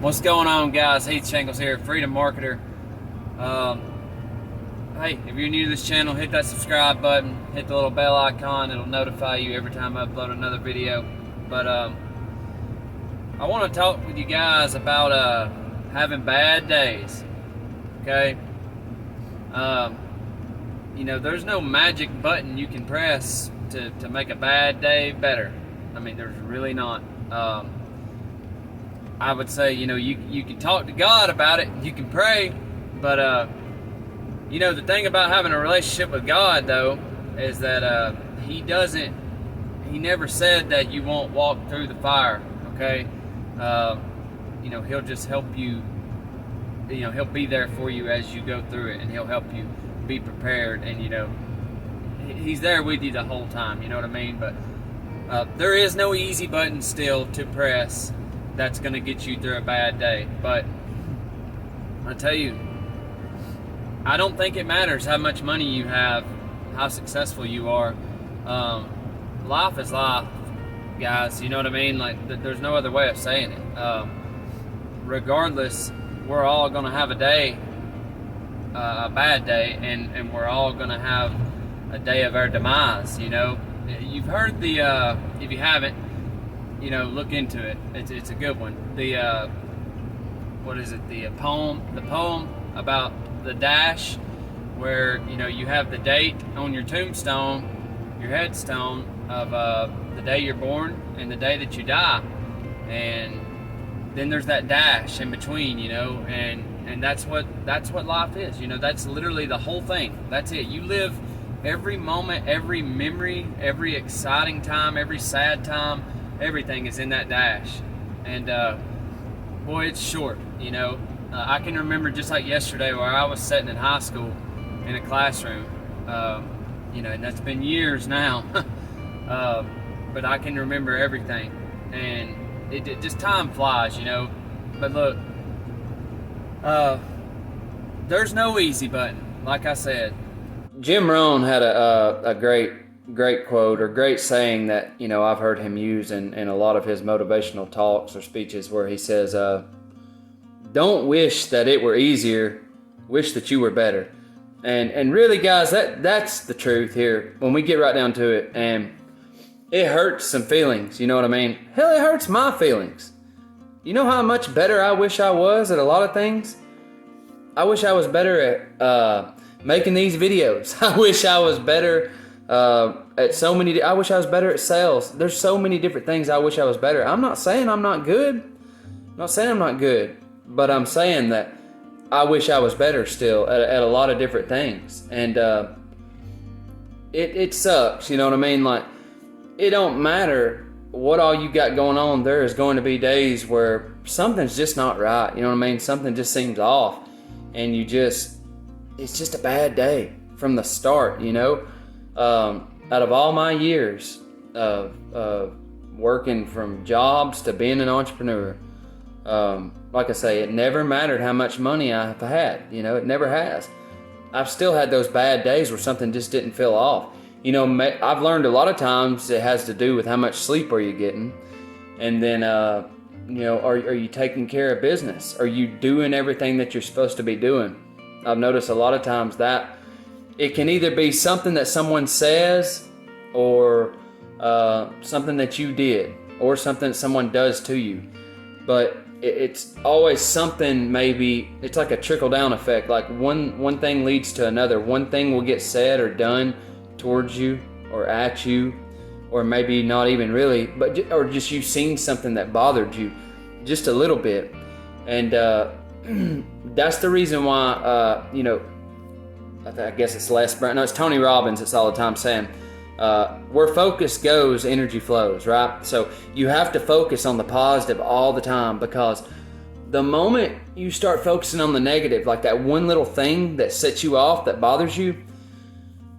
What's going on, guys? Heath Shingles here, Freedom Marketer. Hey, if you're new to this channel, hit that subscribe button, hit the little bell icon. It'll notify you every time I upload another video. But I want to talk with you guys about having bad days. Okay? There's no magic button you can press to make a bad day better. I mean, there's really not. I would say, you can talk to God about it, you can pray, but, the thing about having a relationship with God, though, is that He never said that you won't walk through the fire, okay? He'll just help you, He'll be there for you as you go through it, and He'll help you be prepared, and, He's there with you the whole time, you know what I mean? But there is no easy button still to press that's going to get you through a bad day. But I tell you, I don't think it matters how much money you have, how successful you are. Life is life, guys. You know what I mean? Like, there's no other way of saying it. Regardless, we're all going to have a bad day, and we're all going to have a day of our demise. You've heard if you haven't, look into it. It's a good one. The poem about the dash, where you have the date on your tombstone, your headstone of the day you're born and the day that you die, and then there's that dash in between, and that's what life is. That's literally the whole thing. That's it. You live every moment, every memory, every exciting time, every sad time. Everything is in that dash, and boy, it's short. I can remember just like yesterday where I was sitting in high school in a classroom, and that's been years now. But I can remember everything, and it just time flies, But look, there's no easy button. Like I said, Jim Rohn had a great quote or great saying that I've heard him use in a lot of his motivational talks or speeches, where he says, don't wish that it were easier, wish that you were better. And really, guys, that's the truth here when we get right down to it. And it hurts some feelings, you know what I mean? Hell, it hurts my feelings. You know how much better I wish I was at a lot of things? I wish I was better at making these videos. I wish I was better at so many. I wish I was better at sales. There's so many different things I wish I was better. I'm not saying I'm not good. I'm not saying I'm not good, but I'm saying that I wish I was better still at a lot of different things. And it sucks, you know what I mean? Like, it don't matter what all you got going on. There is going to be days where something's just not right. You know what I mean? Something just seems off, and it's just a bad day from the start, Out of all my years of working from jobs to being an entrepreneur, like I say, it never mattered how much money I've had. It never has. I've still had those bad days where something just didn't feel off. I've learned a lot of times it has to do with how much sleep are you getting, and then are you taking care of business? Are you doing everything that you're supposed to be doing? I've noticed a lot of times that it can either be something that someone says, or something that you did, or something that someone does to you. But it's always something. Maybe it's like a trickle-down effect. Like one thing leads to another. One thing will get said or done towards you or at you, or maybe not even really, or just you've seen something that bothered you just a little bit. And that's the reason why, I guess it's Les Brown. No, it's Tony Robbins. It's all the time saying, where focus goes, energy flows, right? So you have to focus on the positive all the time, because the moment you start focusing on the negative, like that one little thing that sets you off, that bothers you,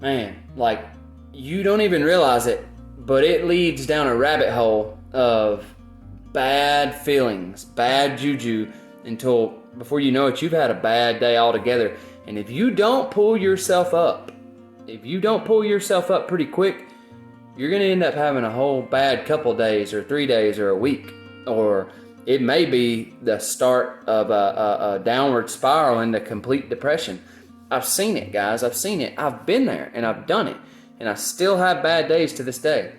man, like, you don't even realize it, but it leads down a rabbit hole of bad feelings, bad juju, until before you know it, you've had a bad day altogether. And if you don't pull yourself up, pretty quick, you're going to end up having a whole bad couple days or 3 days or a week, or it may be the start of a downward spiral into complete depression. I've seen it, guys. I've seen it. I've been there and I've done it. And I still have bad days to this day.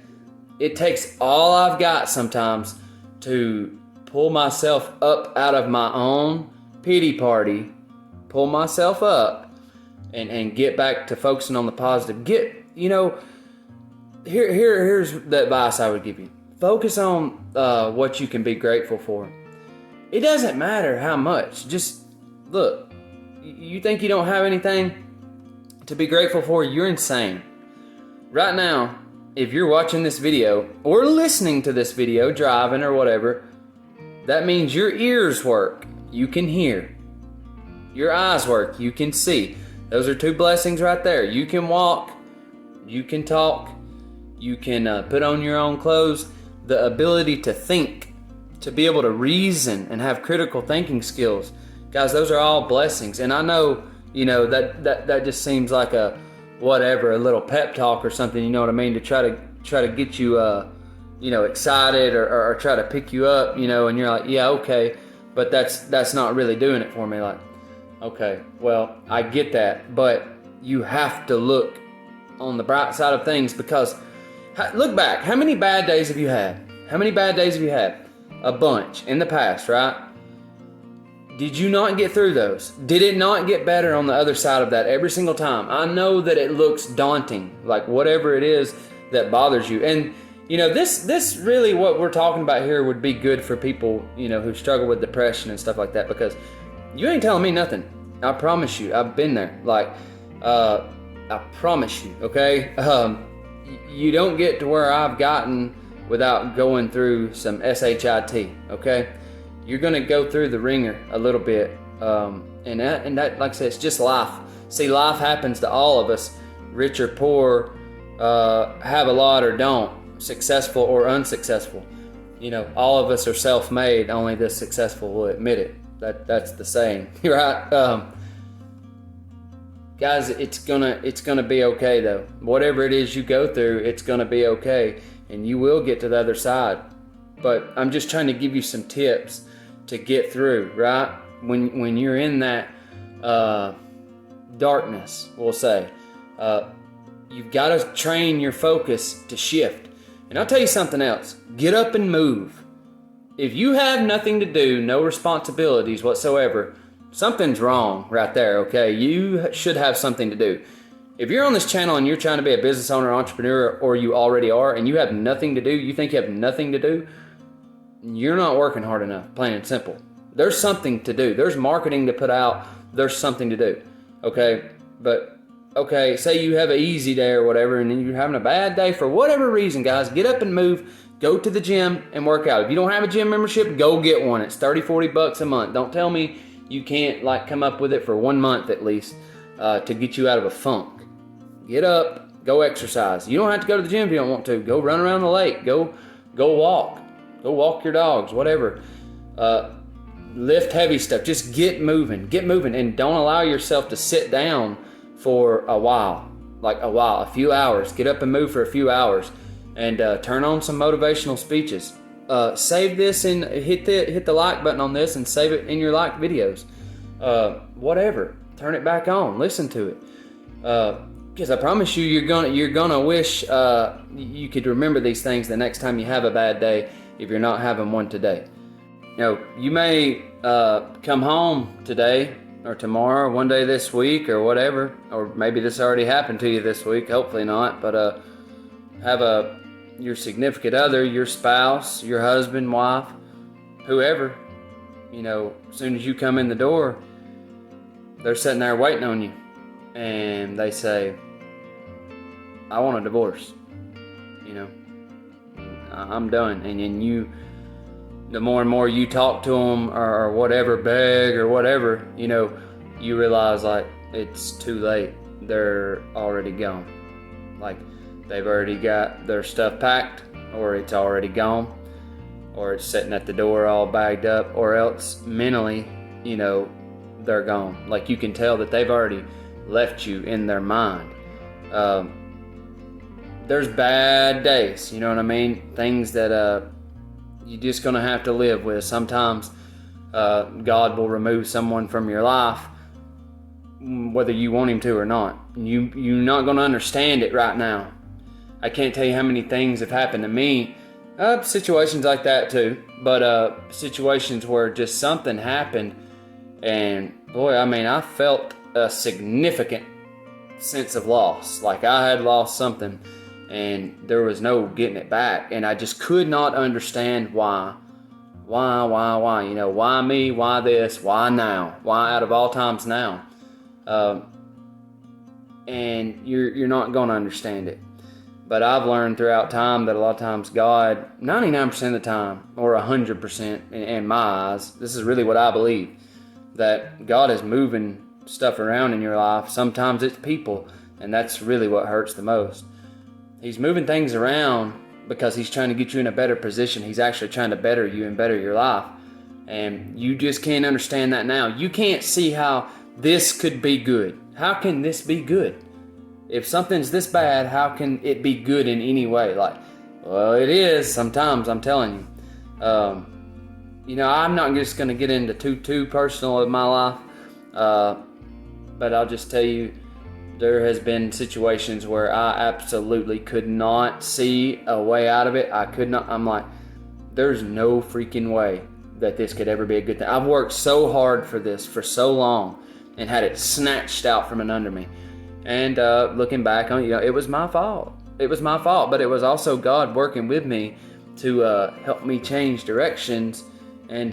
It takes all I've got sometimes to pull myself up out of my own pity party, pull myself up, and get back to focusing on the positive. Here's the advice I would give you. Focus on what you can be grateful for. It doesn't matter how much. Just look, you think you don't have anything to be grateful for? You're insane. Right now, if you're watching this video or listening to this video, driving or whatever, that means your ears work. You can hear. Your eyes work. You can see. Those are two blessings right there. You can walk. You can talk. You can put on your own clothes. The ability to think, to be able to reason and have critical thinking skills. Guys, those are all blessings. And I know, that just seems like a little pep talk or something, you know what I mean, to try to get you, excited or try to pick you up, and you're like, yeah, okay, but that's not really doing it for me. Like, okay, well, I get that, but you have to look on the bright side of things, because look back. How many bad days have you had? A bunch in the past, right? Did you not get through those? Did it not get better on the other side of that every single time? I know that it looks daunting, like whatever it is that bothers you. And, this really, what we're talking about here, would be good for people, who struggle with depression and stuff like that, because you ain't telling me nothing. I promise you. I've been there. Like, I promise you, okay? You don't get to where I've gotten without going through some SHIT, okay? You're going to go through the ringer a little bit. And that, like I said, it's just life. See, life happens to all of us, rich or poor, have a lot or don't, successful or unsuccessful. All of us are self-made, only the successful will admit it. That's the saying, right? Guys, it's gonna be okay though. Whatever it is you go through, it's gonna be okay, and you will get to the other side. But I'm just trying to give you some tips to get through, right? When you're in that darkness, we'll say, you've got to train your focus to shift. And I'll tell you something else. Get up and move. If you have nothing to do, no responsibilities whatsoever, something's wrong right there, okay? You should have something to do. If you're on this channel and you're trying to be a business owner, entrepreneur, or you already are, and you have nothing to do, you think you have nothing to do, you're not working hard enough, plain and simple. There's something to do. There's marketing to put out. There's something to do, okay? But, okay, say you have an easy day or whatever, and then you're having a bad day for whatever reason, guys. Get up and move. Go to the gym and work out. If you don't have a gym membership, go get one. It's $30-$40 a month. Don't tell me you can't come up with it for 1 month at least to get you out of a funk. Get up, go exercise. You don't have to go to the gym if you don't want to. Go run around the lake. Go walk. Go walk your dogs, whatever. Lift heavy stuff. Just get moving, and don't allow yourself to sit down for a while, a few hours. Get up and move for a few hours, and turn on some motivational speeches. Save this and hit the like button on this, and save it in your liked videos. Whatever. Turn it back on. Listen to it. Because I promise you, you're gonna wish you could remember these things the next time you have a bad day, if you're not having one today. You may come home today or tomorrow, one day this week or whatever, or maybe this already happened to you this week. Hopefully not, but have your significant other, your spouse, your husband, wife, whoever, as soon as you come in the door, they're sitting there waiting on you, and they say, I want a divorce. I'm done. And then the more and more you talk to them or whatever, beg or whatever, you realize it's too late. They're already gone. They've already got their stuff packed, or it's already gone, or it's sitting at the door all bagged up, or else mentally, they're gone. You can tell that they've already left you in their mind. There's bad days, you know what I mean? Things that you're just going to have to live with. Sometimes God will remove someone from your life, whether you want him to or not. You're not going to understand it right now. I can't tell you how many things have happened to me, situations like that too, but situations where just something happened, and boy, I mean, I felt a significant sense of loss. Like I had lost something and there was no getting it back, and I just could not understand why, you know, why me, why this, why now, why out of all times now. And you're not going to understand it. But I've learned throughout time that a lot of times God, 99% of the time, or 100% in my eyes, this is really what I believe, that God is moving stuff around in your life. Sometimes it's people, and that's really what hurts the most. He's moving things around because he's trying to get you in a better position. He's actually trying to better you and better your life. And you just can't understand that now. You can't see how this could be good. How can this be good? If something's this bad, how can it be good in any way? Like, well, it is sometimes, I'm telling you. You know, I'm not just going to get into too personal of my life, but I'll just tell you, there has been situations where I absolutely could not see a way out of it. I could not. I'm like, there's no freaking way that this could ever be a good thing. I've worked so hard for this for so long and had it snatched out from under me. And looking back on it, you know, it was my fault. It was my fault, but it was also God working with me to help me change directions. And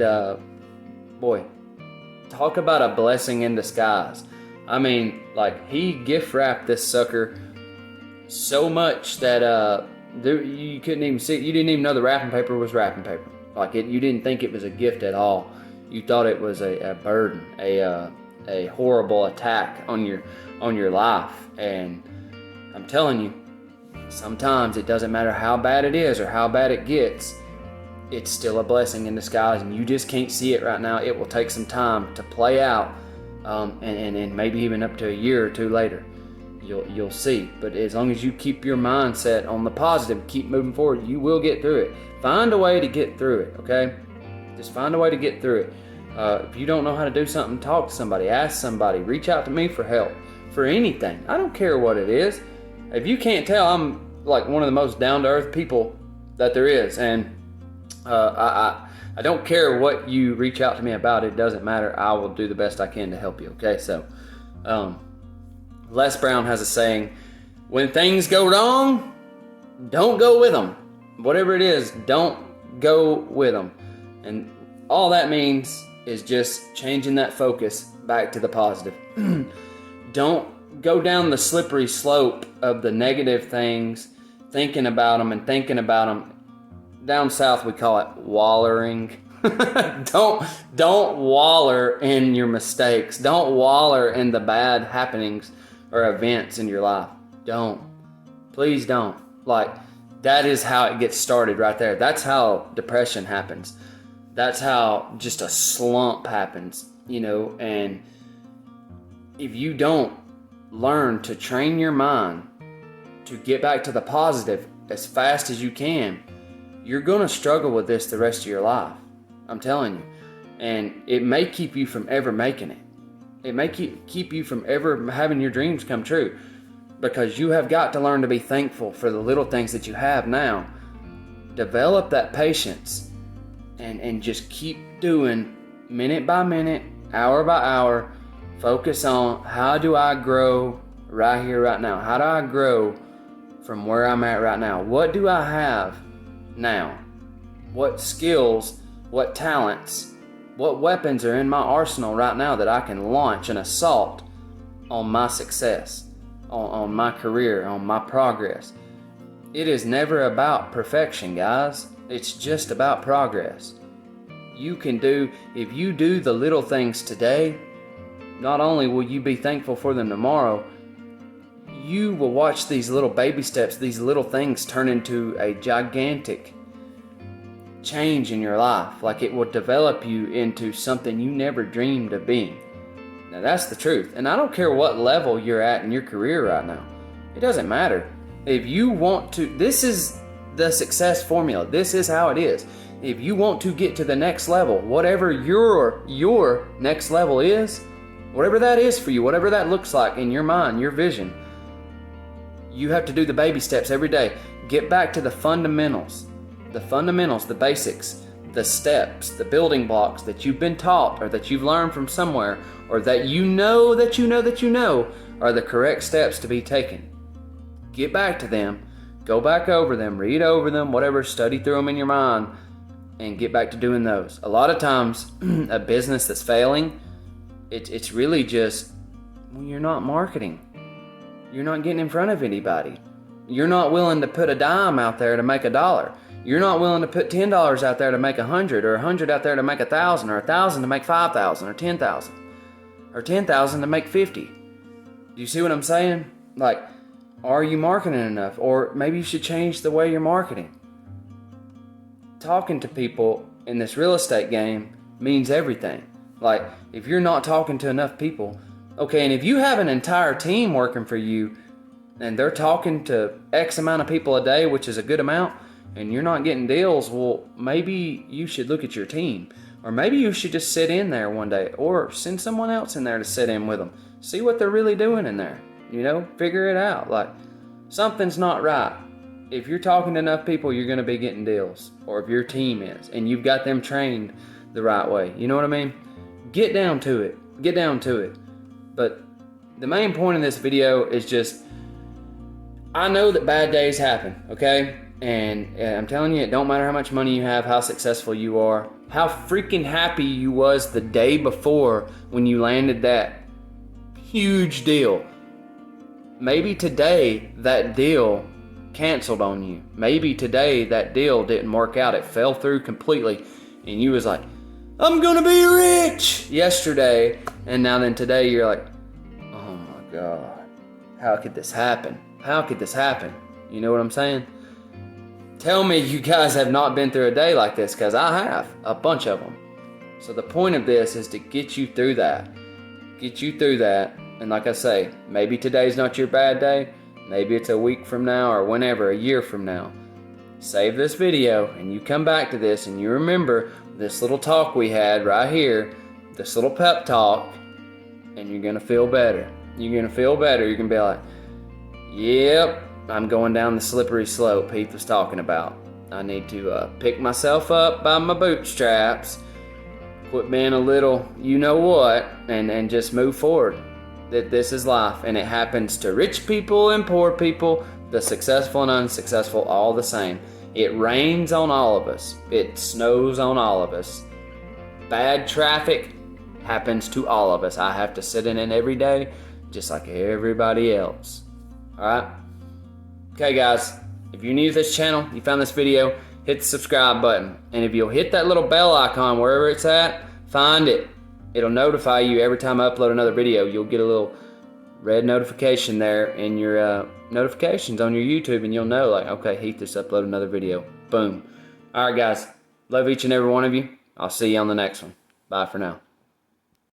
boy, talk about a blessing in disguise. I mean, like, he gift wrapped this sucker so much that you couldn't even see it. You didn't even know the wrapping paper was wrapping paper. Like, you didn't think it was a gift at all. You thought it was a burden, a horrible attack on your life. And I'm telling you, sometimes it doesn't matter how bad it is or how bad it gets, it's still a blessing in disguise, and you just can't see it right now. It will take some time to play out, and maybe even up to a year or two later, you'll see. But as long as you keep your mindset on the positive, keep moving forward, you will get through it. Find a way to get through it, okay? Just find a way to get through it. If you don't know how to do something, talk to somebody, ask somebody, reach out to me for help, for anything. I don't care what it is. If you can't tell, I'm like one of the most down-to-earth people that there is, and I don't care what you reach out to me about. It doesn't matter. I will do the best I can to help you, okay? So, Les Brown has a saying, when things go wrong, don't go with them. Whatever it is, don't go with them. And all that means is just changing that focus back to the positive. Don't go down the slippery slope of the negative things, thinking about them. Down south we call it wallering. Don't waller in your mistakes. Don't waller in the bad happenings or events in your life. Don't. Please don't. Like, that is how it gets started right there. That's how depression happens. That's how just a slump happens, you know. And if you don't learn to train your mind to get back to the positive as fast as you can, you're going to struggle with this the rest of your life. I'm telling you. And it may keep you from ever making it. It may keep you from ever having your dreams come true, because you have got to learn to be thankful for the little things that you have now. Develop that patience and just keep doing minute by minute, hour by hour. Focus on, how do I grow right here, right now? How do I grow from where I'm at right now? What do I have now? What skills, what talents, what weapons are in my arsenal right now that I can launch an assault on my success, on my career, on my progress? It is never about perfection, guys. It's just about progress. You can do, if you do the little things today, not only will you be thankful for them tomorrow, you will watch these little baby steps, these little things turn into a gigantic change in your life. Like, it will develop you into something you never dreamed of being. Now, that's the truth. And I don't care what level you're at in your career right now. It doesn't matter. If you want to, this is the success formula. This is how it is. if you want to get to the next level, whatever your next level is, whatever that is for you, whatever that looks like in your mind, your vision, you have to do the baby steps every day. Get back to the fundamentals, the basics, the steps, the building blocks that you've been taught or that you've learned from somewhere, or that you know are the correct steps to be taken. Get back to them, go back over them, read over them, whatever, study through them in your mind, and get back to doing those. A lot of times, a business that's failing, it's really just, well, you're not marketing. You're not getting in front of anybody. You're not willing to put a dime out there to make $1. You're not willing to put $10 out there to make 100, or 100 out there to make 1,000, or 1,000 to make 5,000, or 10,000, or 10,000 to make 50. Do you see what I'm saying? Like, are you marketing enough? Or maybe you should change the way you're marketing. Talking to people in this real estate game means everything. Like, if you're not talking to enough people, okay, and if you have an entire team working for you and they're talking to X amount of people a day, which is a good amount, and you're not getting deals, well, maybe you should look at your team. Or maybe you should just sit in there one day, or send someone else in there to sit in with them. See what they're really doing in there. Figure it out. Like, something's not right. If you're talking to enough people, you're going to be getting deals. Or if your team is, and you've got them trained the right way. You know what I mean? Get down to it. Get down to it. But the main point of this video is just, I know that bad days happen, okay? And I'm telling you, it don't matter how much money you have, how successful you are, how freaking happy you was the day before when you landed that huge deal. Maybe today that deal canceled on you. Maybe today that deal didn't work out. It fell through completely. And you was like, I'm gonna be rich yesterday. And now then today you're like, oh my God, how could this happen? How could this happen? You know what I'm saying? Tell me you guys have not been through a day like this, because I have, a bunch of them. So the point of this is to get you through that. Get you through that. And like I say, maybe today's not your bad day. Maybe it's a week from now, or whenever, a year from now. Save this video and you come back to this and you remember this little talk we had right here, this little pep talk, and you're going to feel better. You're going to feel better. You're going to be like, yep, I'm going down the slippery slope Heath was talking about. I need to pick myself up by my bootstraps, quit being a little you-know-what, and just move forward. That this is life, and it happens to rich people and poor people, the successful and unsuccessful, all the same. It rains on all of us. It snows on all of us. Bad traffic happens to all of us. I have to sit in it every day, just like everybody else. Alright? Okay guys, if you're new to this channel, you found this video, hit the subscribe button. And if you'll hit that little bell icon wherever it's at, find it. It'll notify you every time I upload another video. You'll get a little red notification there in your notifications on your YouTube, and you'll know, like, okay, Heath just uploaded another video. Boom. Alright guys, love each and every one of you. I'll see you on the next one. Bye for now.